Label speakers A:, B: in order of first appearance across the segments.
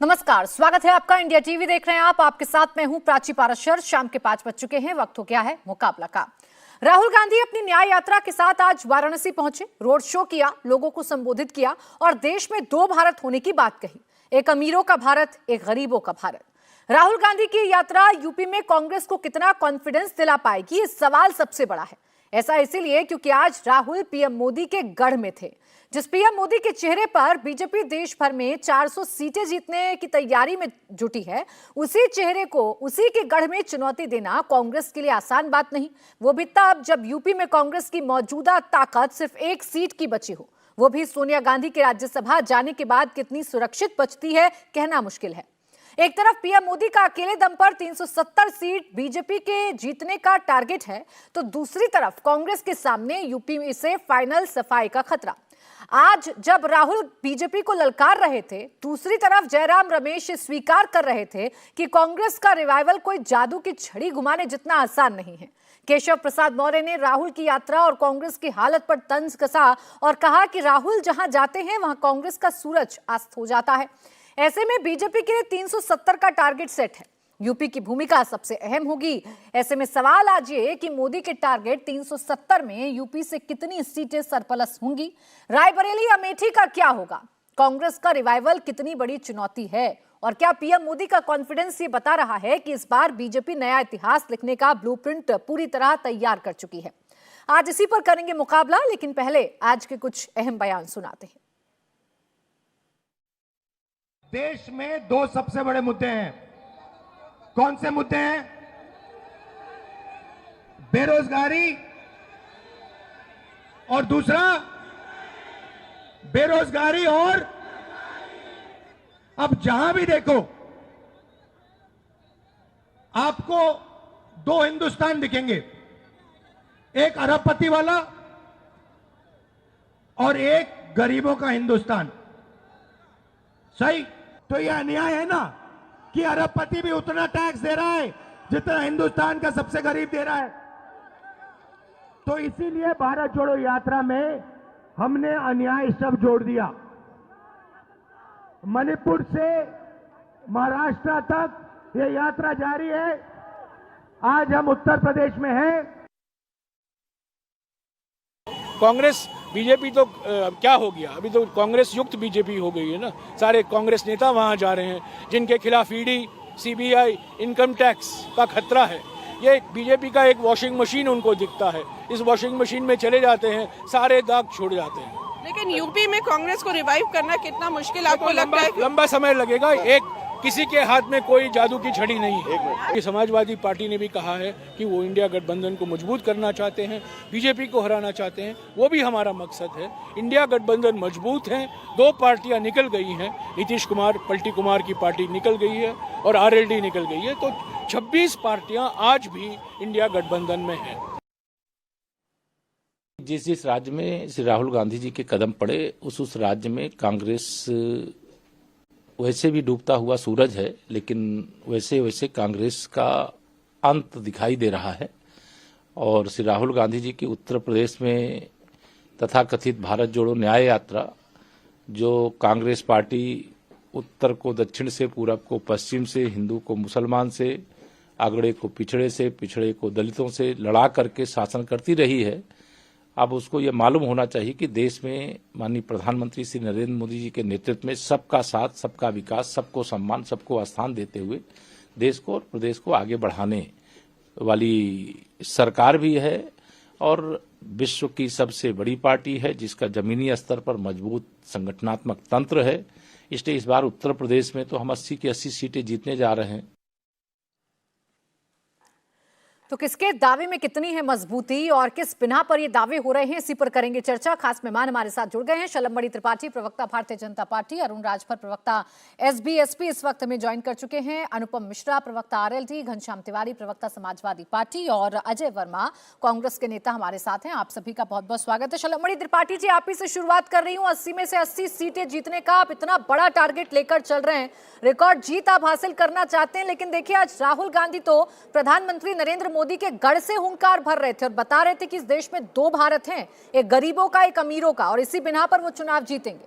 A: नमस्कार, स्वागत है आपका। इंडिया टीवी देख रहे हैं आप। आपके साथ मैं हूं प्राची पाराशर। शाम के 5 बज चुके हैं। वक्त हो गया है मुकाबला का। राहुल गांधी अपनी न्याय यात्रा के साथ आज वाराणसी पहुंचे, रोड शो किया, लोगों को संबोधित किया और देश में दो भारत होने की बात कही। एक अमीरों का भारत, एक गरीबों का भारत। राहुल गांधी की यात्रा यूपी में कांग्रेस को कितना कॉन्फिडेंस दिला पाएगी, इस सवाल सबसे बड़ा है। ऐसा इसीलिए क्योंकि आज राहुल पीएम मोदी के गढ़ में थे। जिस पीएम मोदी के चेहरे पर बीजेपी देश भर में 400 सीटें जीतने की तैयारी में जुटी है, उसी चेहरे को, उसी के गढ़ में चुनौती देना कांग्रेस के लिए आसान बात नहीं। वो भी तब जब यूपी में कांग्रेस की मौजूदा ताकत सिर्फ एक सीट की बची हो, वो भी सोनिया गांधी के राज्यसभा जाने के बाद कितनी सुरक्षित बचती है, कहना मुश्किल है। एक तरफ पीएम मोदी का अकेले दम पर 370 सीट बीजेपी के जीतने का टारगेट है, तो दूसरी तरफ कांग्रेस के सामने यूपी में से फाइनल सफाई का खतरा। आज जब राहुल बीजेपी को ललकार रहे थे, दूसरी तरफ जयराम रमेश स्वीकार कर रहे थे कि कांग्रेस का रिवाइवल कोई जादू की छड़ी घुमाने जितना आसान नहीं है। केशव प्रसाद मौर्य ने राहुल की यात्रा और कांग्रेस की हालत पर तंज कसा और कहा कि राहुल जहां जाते हैं वहां कांग्रेस का सूरज अस्त हो जाता है। ऐसे में बीजेपी के लिए 370 का टारगेट सेट है। यूपी की भूमिका सबसे अहम होगी। ऐसे में सवाल आज ये कि मोदी के टारगेट 370 में यूपी से कितनी सीटें सरप्लस होंगी। रायबरेली अमेठी का क्या होगा? कांग्रेस का रिवाइवल कितनी बड़ी चुनौती है? और क्या पीएम मोदी का कॉन्फिडेंस ये बता रहा है कि इस बार बीजेपी नया इतिहास लिखने का ब्लूप्रिंट पूरी तरह तैयार कर चुकी है? आज इसी पर करेंगे मुकाबला, लेकिन पहले आज के कुछ अहम बयान सुनाते हैं।
B: देश में दो सबसे बड़े मुद्दे हैं। कौन से मुद्दे हैं? बेरोजगारी और दूसरा बेरोजगारी और अब जहां भी देखो आपको दो हिंदुस्तान दिखेंगे, एक अरबपति वाला और एक गरीबों का हिंदुस्तान। सही? तो यह अन्याय है ना कि अरबपति भी उतना टैक्स दे रहा है जितना हिंदुस्तान का सबसे गरीब दे रहा है। तो इसीलिए भारत जोड़ो यात्रा में हमने अन्याय शब्द जोड़ दिया। मणिपुर से महाराष्ट्र तक यह यात्रा जारी है। आज हम उत्तर प्रदेश में हैं।
C: कांग्रेस बीजेपी तो क्या हो गया, अभी तो कांग्रेस युक्त बीजेपी हो गई है ना। सारे कांग्रेस नेता वहां जा रहे हैं जिनके खिलाफ ईडी, सीबीआई, इनकम टैक्स का खतरा है। ये बीजेपी का एक वॉशिंग मशीन उनको दिखता है। इस वॉशिंग मशीन में चले जाते हैं, सारे दाग छोड़ जाते हैं।
D: लेकिन यूपी में कांग्रेस को रिवाइव करना कितना मुश्किल आपको लगता है?
C: लंबा समय लगेगा। एक किसी के हाथ में कोई जादू की छड़ी नहीं है। समाजवादी पार्टी ने भी कहा है कि वो इंडिया गठबंधन को मजबूत करना चाहते हैं, बीजेपी को हराना चाहते हैं। वो भी हमारा मकसद है। इंडिया गठबंधन मजबूत है। दो पार्टियां निकल गई हैं, नीतीश कुमार, पलटी कुमार की पार्टी निकल गई है और आरएलडी निकल गई है। तो 26 पार्टियां आज भी इंडिया गठबंधन में हैं।
E: जिस राज्य में श्री राहुल गांधी जी के कदम पड़े, उस राज्य में कांग्रेस वैसे भी डूबता हुआ सूरज है, लेकिन वैसे वैसे कांग्रेस का अंत दिखाई दे रहा है। और श्री राहुल गांधी जी की उत्तर प्रदेश में तथाकथित भारत जोड़ो न्याय यात्रा, जो कांग्रेस पार्टी उत्तर को दक्षिण से, पूरब को पश्चिम से, हिंदू को मुसलमान से, आगड़े को पिछड़े से, पिछड़े को दलितों से लड़ा करके शासन करती रही है। अब उसको ये मालूम होना चाहिए कि देश में माननीय प्रधानमंत्री श्री नरेंद्र मोदी जी के नेतृत्व में सबका साथ, सबका विकास, सबको सम्मान, सबको स्थान देते हुए देश को और प्रदेश को आगे बढ़ाने वाली सरकार भी है और विश्व की सबसे बड़ी पार्टी है, जिसका जमीनी स्तर पर मजबूत संगठनात्मक तंत्र है। इसलिए इस बार उत्तर प्रदेश में तो हम 80 की 80 सीटें जीतने जा रहे हैं।
A: तो किसके दावे में कितनी है मजबूती और किस बिना पर ये दावे हो रहे हैं, इसी पर करेंगे चर्चा। खास मेहमान हमारे साथ जुड़ गए हैं। शलमबड़ी त्रिपाठी, प्रवक्ता भारतीय जनता पार्टी, अरुण राजभर, प्रवक्ता एसबीएसपी, इस वक्त में ज्वाइन कर चुके हैं। अनुपम मिश्रा, प्रवक्ता आरएलडी, घनश्याम तिवारी, प्रवक्ता समाजवादी पार्टी और अजय वर्मा, कांग्रेस के नेता हमारे साथ हैं। आप सभी का बहुत बहुत स्वागत है। शलमबड़ी त्रिपाठी जी, आप ही से शुरुआत कर रही हूँ। 80 में से 80 सीटें जीतने का आप इतना बड़ा टारगेट लेकर चल रहे हैं, रिकॉर्ड जीत आप हासिल करना चाहते हैं, लेकिन देखिए आज राहुल गांधी तो प्रधानमंत्री नरेंद्र मोदी के गढ़ से हुंकार भर रहे थे और बता रहे थे कि इस देश में दो भारत हैं, एक गरीबों का, एक अमीरों का, और इसी बिना पर वो चुनाव जीतेंगे।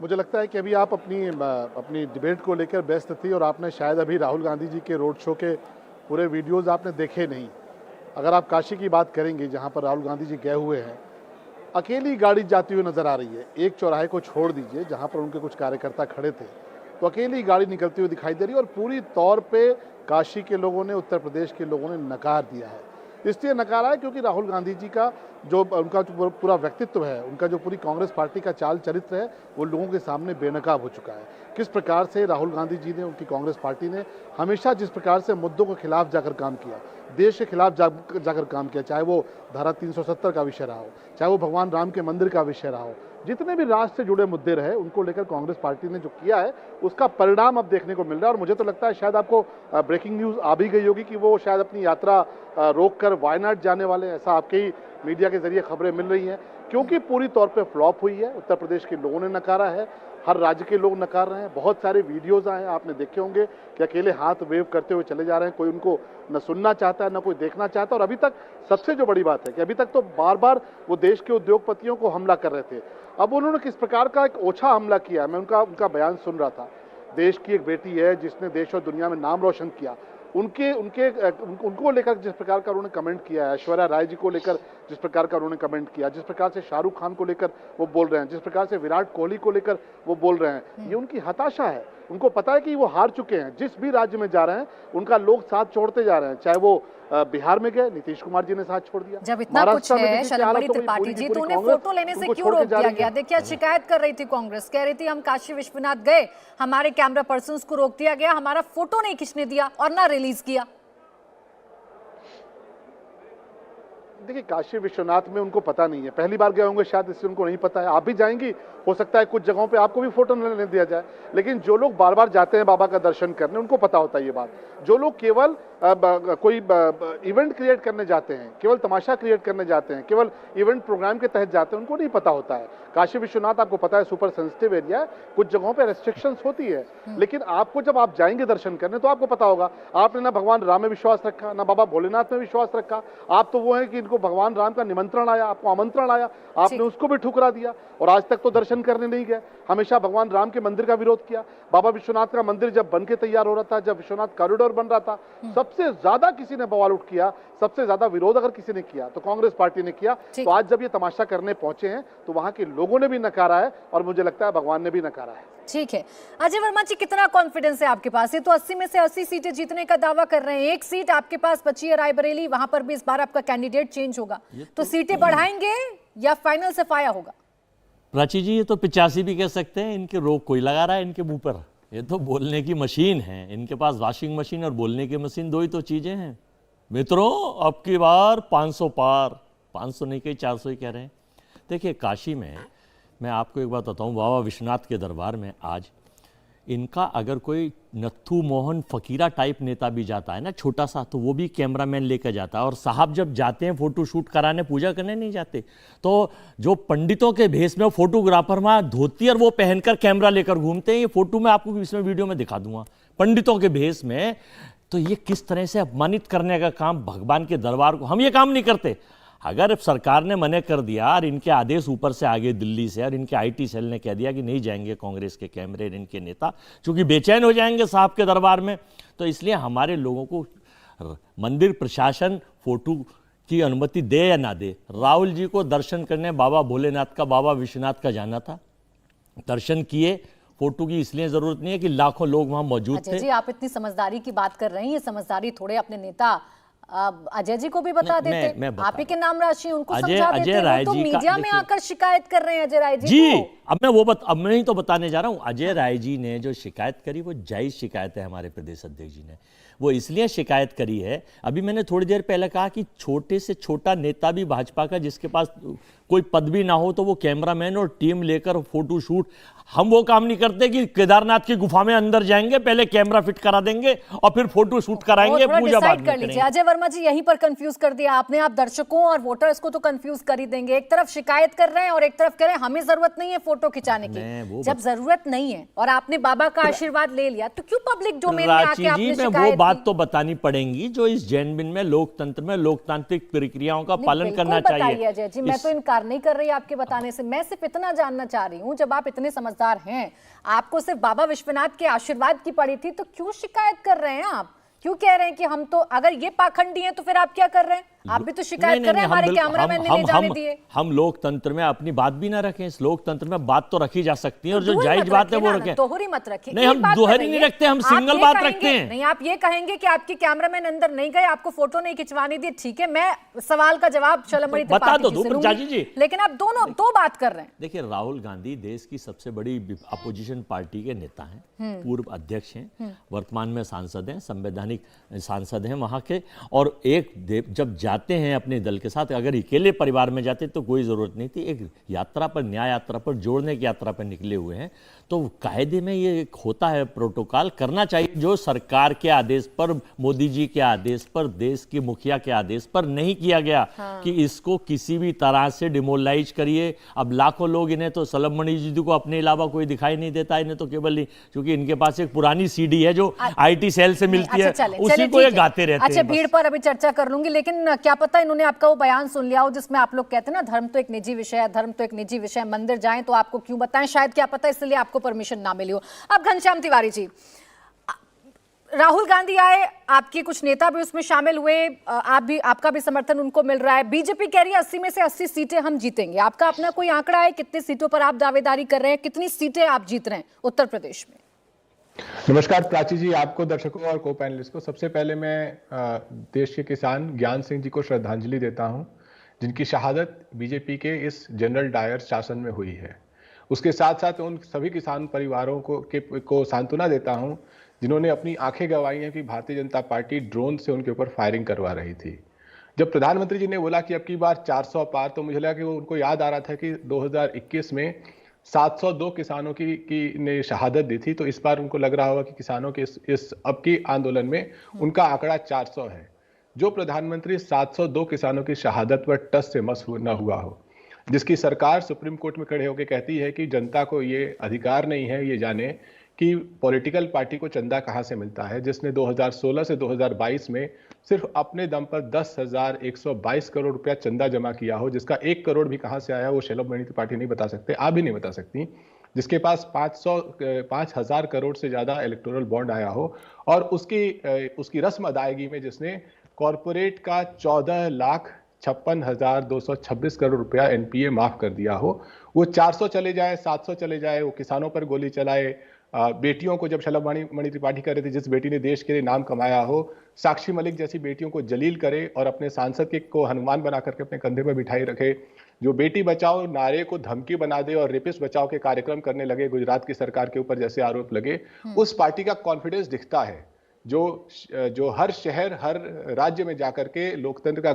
F: मुझे लगता है कि अभी आप अपनी डिबेट को लेकर व्यस्त थी और आपने शायद अभी राहुल गांधी जी के रोड शो के पूरे वीडियोस आपने देखे नहीं। अगर आप काशी की बात करेंगे जहां पर राहुल गांधी जी गए हुए हैं, अकेली गाड़ी जाती हुई नजर आ रही है। एक चौराहे को छोड़ दीजिए जहां पर उनके कुछ कार्यकर्ता खड़े थे, तो अकेली गाड़ी निकलती हुई दिखाई दे रही है और पूरी तौर पे काशी के लोगों ने, उत्तर प्रदेश के लोगों ने नकार दिया है। इसलिए नकारा है क्योंकि राहुल गांधी जी का उनका जो पूरा व्यक्तित्व है, उनका जो पूरी कांग्रेस पार्टी का चाल चरित्र है, वो लोगों के सामने बेनकाब हो चुका है। किस प्रकार से राहुल गांधी जी ने, उनकी कांग्रेस पार्टी ने हमेशा जिस प्रकार से मुद्दों के खिलाफ जाकर काम किया, देश के खिलाफ जाकर काम किया, चाहे वो धारा 370 का विषय रहा हो, चाहे वो भगवान राम के मंदिर का विषय रहा हो, जितने भी राष्ट्र से जुड़े मुद्दे रहे, उनको लेकर कांग्रेस पार्टी ने जो किया है, उसका परिणाम अब देखने को मिल रहा है। और मुझे तो लगता है शायद आपको ब्रेकिंग न्यूज आ भी गई होगी कि वो शायद अपनी यात्रा रोककर वायनाड जाने वाले हैं। ऐसा आपके ही मीडिया के जरिए खबरें मिल रही हैं, क्योंकि पूरी तौर पे फ्लॉप हुई है। उत्तर प्रदेश के लोगों ने नकारा है, हर राज्य के लोग नकार रहे हैं। बहुत सारे वीडियोज आए हैं, आपने देखे होंगे कि अकेले हाथ वेव करते हुए चले जा रहे हैं। कोई उनको न सुनना चाहता है, न कोई देखना चाहता है। और अभी तक सबसे जो बड़ी बात है कि अभी तक तो बार बार वो देश के उद्योगपतियों को हमला कर रहे थे। अब उन्होंने किस प्रकार का एक ओछा हमला किया, मैं उनका बयान सुन रहा था। देश की एक बेटी है जिसने देश और दुनिया में नाम रोशन किया, उनको लेकर जिस प्रकार का उन्होंने कमेंट किया है, ऐश्वर्या राय जी को लेकर जिस प्रकार का उन्होंने कमेंट किया, जिस प्रकार से शाहरुख खान को लेकर वो बोल रहे हैं, जिस प्रकार से विराट कोहली को लेकर वो बोल रहे हैं, ये उनकी हताशा है। उनको पता है कि वो हार चुके हैं। जिस भी राज्य में जा रहे हैं उनका लोग साथ छोड़ते जा रहे हैं। चाहे वो बिहार में गए, नीतीश कुमार जी ने साथ छोड़ दिया।
A: जब इतना कुछ है शलनमणि त्रिपाठी जी, तो उन्हें फोटो लेने से क्यों रोक दिया गया? देखिए, शिकायत कर रही थी कांग्रेस, कह रही थी हम काशी विश्वनाथ गए, हमारे कैमरा पर्सन्स को रोक दिया गया, हमारा फोटो नहीं खींचने दिया और ना रिलीज किया।
F: देखिए, काशी विश्वनाथ में उनको पता नहीं है, पहली बार गए होंगे शायद, इससे उनको नहीं पता है। आप भी जाएंगी, हो सकता है कुछ जगहों पे आपको भी फोटो न लेने दिया जाए, लेकिन जो लोग बार बार जाते हैं बाबा का दर्शन करने, उनको पता होता है ये बात। जो लोग केवल कोई इवेंट क्रिएट करने जाते हैं, केवल तमाशा क्रिएट करने जाते हैं, केवल इवेंट प्रोग्राम के तहत जाते हैं, उनको नहीं पता होता है। काशी विश्वनाथ आपको पता है सुपर सेंसिटिव एरिया है, कुछ जगहों पे रेस्ट्रिक्शंस होती है, लेकिन आपको जब आप जाएंगे दर्शन करने तो आपको पता होगा। आपने ना भगवान राम में विश्वास रखा, ना बाबा भोलेनाथ में विश्वास रखा। आप तो वो है कि इनको भगवान राम का निमंत्रण आया, आपको आमंत्रण आया, आपने उसको भी ठुकरा दिया और आज तक तो दर्शन करने नहीं गए। हमेशा भगवान राम के मंदिर का विरोध किया। बाबा विश्वनाथ का मंदिर जब बन के तैयार हो रहा था, जब विश्वनाथ कॉरिडोर बन रहा था, सबसे ज्यादा किसी ने बवाल उठ किया, सबसे ज्यादा विरोध अगर किसी ने किया तो कांग्रेस पार्टी ने किया। तो आज जब ये तमाशा करने पहुंचे हैं तो वहां के लोगों ने भी नकारा है और मुझे लगता है भगवान ने भी नकारा है।
A: ठीक है, अजय वर्मा जी, कितना कॉन्फिडेंस है आपके पास? ये तो 80 में से 80 सीटें जीतने का दावा कर रहे हैं, एक सीट आपके पास बची है रायबरेली, वहां पर भी इस बार आपका कैंडिडेट चेंज होगा, तो सीटें बढ़ाएंगे या फाइनल से फाया होगा?
G: प्राची जी, ये तो 85 भी कह सकते हैं। इनके रोक कोई लगा रहा है इनके मुंह पर? ये तो बोलने की मशीन है। इनके पास वॉशिंग मशीन और बोलने की मशीन, दो ही तो चीजें हैं मित्रों। अब की बार 500 पार, 500 नहीं कहीं 400 ही कह रहे हैं। देखिए, काशी में मैं आपको एक बात बताऊं, बाबा विश्वनाथ के दरबार में आज इनका अगर कोई नत्थू मोहन फकीरा टाइप नेता भी जाता है ना, छोटा सा, तो वो भी कैमरामैन लेकर जाता है। और साहब जब जाते हैं फोटो शूट कराने, पूजा करने नहीं जाते, तो जो पंडितों के भेष में फोटोग्राफर वहाँ धोती और वो पहनकर कैमरा लेकर घूमते हैं। ये फोटो मैं आपको इसमें वीडियो में दिखा दूंगा, पंडितों के भेष में। तो ये किस तरह से अपमानित करने का काम भगवान के दरबार को, हम ये काम नहीं करते। अगर सरकार ने मना कर दिया और इनके आदेश ऊपर से आगे दिल्ली से, और इनके आईटी सेल ने कह दिया कि नहीं जाएंगे कांग्रेस के कैमरे, इनके नेता चूंकि बेचैन हो जाएंगे साहब के दरबार में, तो इसलिए हमारे लोगों को मंदिर प्रशासन फोटो की अनुमति दे या ना दे, राहुल जी को दर्शन करने बाबा भोलेनाथ का, बाबा विश्वनाथ का जाना था, दर्शन किए। फोटो की इसलिए जरूरत नहीं है कि लाखों लोग वहां मौजूद थे।
A: जी, आप इतनी समझदारी की बात कर रहे हैं, ये समझदारी थोड़े अपने नेता अजय जी को भी बता देते। आप ही के नाम राशि उनको समझा देते। वो तो मीडिया में आकर शिकायत कर रहे हैं अजय राय जी को।
G: अब मैं ही तो बताने जा रहा हूं। अजय राय जी ने जो शिकायत करी वो जायज शिकायत है। हमारे प्रदेश अध्यक्ष जी ने वो इसलिए शिकायत करी है, अभी मैंने थोड़ी देर पहले कहा कि छोटे से छोटा नेता भी भाजपा का जिसके पास कोई पद भी ना हो, तो वो कैमरामैन और टीम लेकर फोटो शूट, हम वो काम नहीं करते कि केदारनाथ की गुफा में अंदर जाएंगे, पहले कैमरा फिट करा देंगे और फिर फोटो शूट कराएंगे, पूजा बाद में करेंगे।
A: अजय वर्मा जी, यहीं पर कंफ्यूज कर दिया आपने। आप दर्शकों और वोटर्स को तो कंफ्यूज कर ही देंगे। एक तरफ शिकायत कर रहे हैं और एक तरफ कह रहे हैं हमें जरूरत नहीं है फोटो खिंचाने की। जब जरूरत नहीं है और आपने बाबा का आशीर्वाद ले लिया तो क्यों पब्लिक डोमेन में आके आपने शिकायत
G: वो बात
A: की?
G: तो बतानी पड़ेगी जो इस जैनबिन में लोकतंत्र में लोकतांत्रिक प्रक्रियाओं का पालन करना चाहिए।
A: अजय जी, मैं तो इनकार नहीं कर रही आपके बताने से, मैं सिर्फ इतना जानना चाह रही हूँ, जब आप इतने समझदार हैं, आपको सिर्फ बाबा विश्वनाथ के आशीर्वाद की पड़ी थी, तो क्यों शिकायत कर रहे हैं आप? क्यों कह रहे हैं कि हम तो, अगर ये पाखंडी हैं तो फिर आप क्या कर रहे हैं? आप भी तो शिकायत कर रहे हैं हमारे कैमरामैन ने नहीं जाने दिए।
G: हम लोकतंत्र में अपनी बात भी ना रखें। इस लोकतंत्र में बात तो रखी जा सकती है और जो जायज बात है वो रखें।
A: दोहरी मत रखिए।
G: नहीं, हम दोहरी नहीं रखते, हम सिंगल बात रखते हैं।
A: नहीं, आप ये कहेंगे कि आपके कैमरामैन अंदर नहीं गए, आपको फोटो नहीं खिंचवानी दी, ठीक है, मैं सवाल का जवाब शलमणि
G: बता दो चाची जी,
A: लेकिन आप दोनों दो बात कर रहे हैं।
G: देखिए, राहुल गांधी देश की सबसे बड़ी अपोजिशन पार्टी के नेता हैं, पूर्व अध्यक्ष हैं, वर्तमान में सांसद हैं, संवैधानिक सांसद हैं वहां के। और जब जाते हैं अपने दल के साथ, अगर अकेले परिवार में जाते तो कोई जरूरत नहीं थी। एक यात्रा पर, न्याय यात्रा पर, जोड़ने की यात्रा पर निकले हुए हैं, तो कायदे में ये एक होता है, प्रोटोकॉल करना चाहिए जो सरकार के आदेश पर, मोदी जी के आदेश पर, देश के मुखिया के आदेश पर नहीं किया गया। कि इसको किसी भी तरह से डिमोलाइज करिए। अब लाखों लोग, इन्हें तो सलमणि जी को अपने अलावा कोई दिखाई नहीं देता, इन्हें तो केवल नहीं, क्योंकि इनके पास एक पुरानी सीडी है जो IT सेल से मिलती है, उसी को ये गाते रहते हैं।
A: अच्छा, भीड़ पर अभी चर्चा कर लूंगी, लेकिन क्या पता इन्होंने आपका वो बयान सुन लिया हो जिसमें आप लोग कहते हैं ना, धर्म तो एक निजी विषय है, धर्म तो एक निजी विषय है, मंदिर जाएं तो आपको क्यों बताएं, शायद क्या पता इसलिए आपको परमिशन ना मिली हो। अब घनश्याम तिवारी जी, राहुल गांधी आए, आपके कुछ नेता भी उसमें शामिल हुए, आपका भी समर्थन उनको मिल रहा है। बीजेपी कह रही है 80 में से 80 सीटें हम जीतेंगे। आपका अपना कोई आंकड़ा है कितनी सीटों पर आप दावेदारी कर रहे हैं, कितनी सीटें आप जीत रहे हैं उत्तर प्रदेश में?
H: नमस्कार प्राची जी, आपको, दर्शकों और को पैनलिस्ट को। सबसे पहले मैं देश के किसान ज्ञान सिंह जी को श्रद्धांजलि देता हूं, जिनकी शहादत बीजेपी के इस जनरल डायर शासन में हुई है। उसके साथ साथ उन सभी किसान परिवारों को सांत्वना देता हूं जिन्होंने अपनी आंखें गंवाई हैं कि भारतीय जनता पार्टी ड्रोन से उनके ऊपर फायरिंग करवा रही थी। जब प्रधानमंत्री जी ने बोला कि अब की बार 400 पार, तो मुझे लगा कि वो उनको याद आ रहा था कि 2021 में 702 किसानों की ने शहादत दी थी। तो इस बार उनको लग रहा होगा कि किसानों के इस अब की आंदोलन में उनका आंकड़ा 400 है। जो प्रधानमंत्री 702 किसानों की शहादत पर टस से मस न हुआ हो, जिसकी सरकार सुप्रीम कोर्ट में खड़े होकर कहती है कि जनता को ये अधिकार नहीं है ये जाने कि पॉलिटिकल पार्टी को चंदा कहां से मिलता है, जिसने 2016 से 2022 में सिर्फ अपने दम पर 10,122 करोड़ रुपया चंदा जमा किया हो, जिसका 1 करोड़ भी कहां से आया वो शलभमणि त्रिपाठी नहीं बता सकते, आप भी नहीं बता सकती, जिसके पास 5,000 करोड़ से ज्यादा इलेक्टोरल बॉन्ड आया हो, और उसकी रस्म अदायगी में जिसने कॉरपोरेट का 14,56,226 करोड़ रुपया NPA माफ कर दिया हो। वो 400 चले जाए, 700 चले जाए, वो किसानों पर गोली चलाए, बेटियों को, जब शलभमणि त्रिपाठी कर रहे थे, जिस बेटी ने देश के लिए नाम कमाया हो, साक्षी मलिक जैसी बेटियों को जलील करे और अपने सांसद को हनुमान बना करके अपने कंधे पर बिठाई रखे, जो बेटी बचाओ नारे को धमकी बना दे और रेपिस्ट बचाओ के कार्यक्रम करने लगे, गुजरात की सरकार के ऊपर जैसे आरोप लगे, उस पार्टी का कॉन्फिडेंस दिखता है जो हर शहर, हर राज्य में जाकर के लोकतंत्र का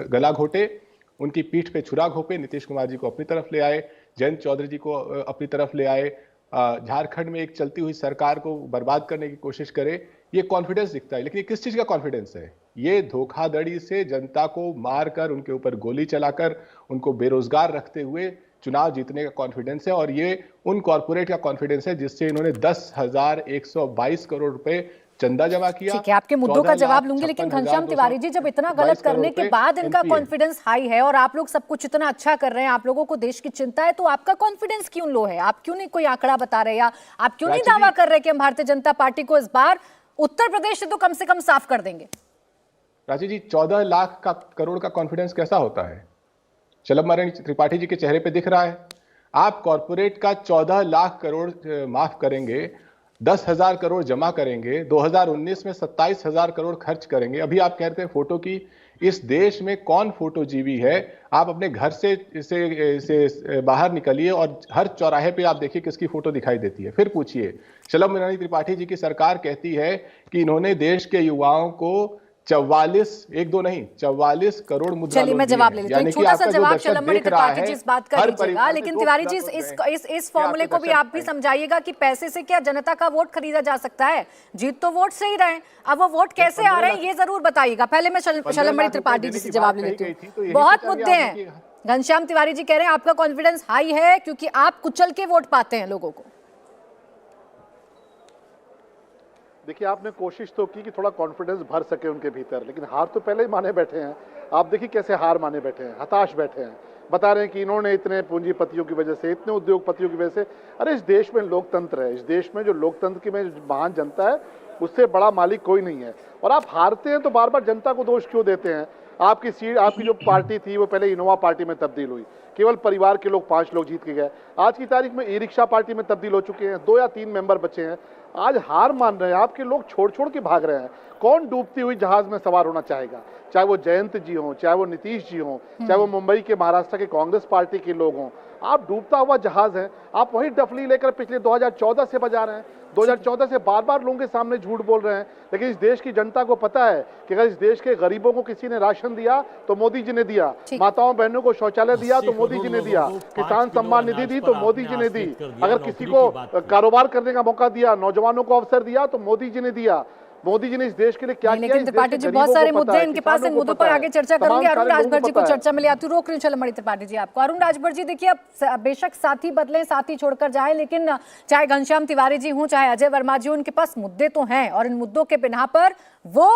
H: गला घोटे, उनकी पीठ पे छुरा घोपे, नीतीश कुमार जी को अपनी तरफ ले आए, जयंत चौधरी जी को अपनी तरफ ले आए, झारखंड में एक चलती हुई सरकार को बर्बाद करने की कोशिश करे, ये कॉन्फिडेंस दिखता है। लेकिन ये किस चीज का कॉन्फिडेंस है? ये धोखाधड़ी से जनता को मारकर, उनके ऊपर गोली चलाकर, उनको बेरोजगार रखते हुए चुनाव जीतने का कॉन्फिडेंस है, और ये उन कॉर्पोरेट का कॉन्फिडेंस है जिससे इन्होंने 10,122 करोड़ रुपए चंदा जमा किया।
A: ठीक है, आपके मुद्दों का जवाब लूंगी, लेकिन घनश्याम तिवारी जी, जब इतना गलत करने के बाद इनका कॉन्फिडेंस हाई है और आप लोग सब कुछ इतना अच्छा कर रहे हैं, आप लोगों को देश की चिंता है, तो आपका कॉन्फिडेंस क्यों लो है? आप क्यों नहीं कोई आंकड़ा बता रहे, या आप क्यों नहीं दावा कर रहे कि हम भारतीय जनता पार्टी को इस बार उत्तर प्रदेश से तो कम से कम साफ कर देंगे?
H: राजी जी, 14 लाख करोड़ का कॉन्फिडेंस कैसा होता है? शलभमणि त्रिपाठी जी के चेहरे पे दिख रहा है। आप कॉर्पोरेट का 14 लाख करोड़ माफ करेंगे, 10,000 करोड़ जमा करेंगे, 2019 में 27,000 करोड़ खर्च करेंगे। अभी आप कहते हैं फोटो की, इस देश में कौन फोटो जीवी है? आप अपने घर से बाहर निकलिए और हर चौराहे पे आप देखिए किसकी फोटो दिखाई देती है, फिर पूछिए। शलभमणि त्रिपाठी जी की सरकार कहती है कि इन्होंने देश के युवाओं को 44 करोड़ मुद्रा
A: चलिए
H: लोन
A: मैं
H: दिए
A: जवाब
H: हैं।
A: ले लेती हूँ।
H: यानी
A: एक
H: कि
A: छोटा सा
H: आपका जो
A: जवाब
H: दर्शक
A: शलमणि
H: देख रहा
A: त्रिपाठी
H: है,
A: जी इस बात का
H: हर
A: दीजिएगा,
H: परिवार
A: लेकिन
H: में
A: तिवारी
H: 2
A: जी
H: खिलाफ
A: इस फॉर्मूले को भी आप भी समझाइएगा कि पैसे से क्या जनता का वोट खरीदा जा सकता है। जीत तो वोट से ही रहे, अब वो वोट कैसे आ रहे हैं ये जरूर बताइएगा। पहले मैं शलमणि त्रिपाठी जी से जवाब ले लेती हूँ। बहुत मुद्दे हैं, घनश्याम तिवारी जी कह रहे हैं आपका कॉन्फिडेंस हाई है क्योंकि आप कुचल के वोट पाते हैं लोगों को।
F: देखिए, आपने कोशिश तो की कि थोड़ा कॉन्फिडेंस भर सके उनके भीतर, लेकिन हार तो पहले ही माने बैठे हैं। आप देखिए कैसे हार माने बैठे हैं, हताश बैठे हैं, बता रहे हैं कि इन्होंने इतने पूंजीपतियों की वजह से, इतने उद्योगपतियों की वजह से। अरे इस देश में लोकतंत्र है, इस देश में जो लोकतंत्र की में महान जनता है उससे बड़ा मालिक कोई नहीं है। और आप हारते हैं तो बार बार जनता को दोष क्यों देते हैं? आपकी सीट, आपकी जो पार्टी थी वो पहले इनोवा पार्टी में तब्दील हुई, केवल परिवार के लोग 5 लोग जीत के गए। आज की तारीख में ई रिक्शा पार्टी में तब्दील हो चुके हैं, 2 या 3 मेंबर बचे हैं। आज हार मान रहे हैं, आपके लोग छोड़ छोड़ के भाग रहे हैं। कौन डूबती हुई जहाज में सवार होना चाहेगा? चाहे वो जयंत जी हों, चाहे वो नीतीश जी हों, चाहे वो मुंबई के, महाराष्ट्र के कांग्रेस पार्टी के लोग हों। आप डूबता हुआ जहाज है, आप वही डफली लेकर पिछले 2014 से बजा रहे हैं। 2014 से बार बार लोगों के सामने झूठ बोल रहे हैं, लेकिन इस देश की जनता को पता है कि अगर इस देश के गरीबों को किसी ने राशन दिया तो मोदी जी ने दिया, माताओं बहनों को शौचालय दिया तो मोदी जी ने दिया, किसान सम्मान निधि दी तो मोदी जी ने दी, अगर किसी को कारोबार करने का मौका दिया, नौजवानों को अवसर दिया तो मोदी जी ने दिया। मोदी जी ने इस देश के लिए क्या किया?
A: लेकिन त्रिपाठी जी बहुत सारे मुद्दे हैं इनके पास, इन मुद्दों पर आगे चर्चा करूंगी। अरुण राजभर जी को चर्चा में ले आती हूँ, रोक रही हूँ शलमणि त्रिपाठी जी आपको। अरुण राजभर जी देखिए, अब बेशक साथी बदले, साथी छोड़कर जाए, लेकिन चाहे घनश्याम तिवारी जी हों, चाहे अजय वर्मा जी, उनके पास मुद्दे तो हैं और इन मुद्दों के बिना पर वो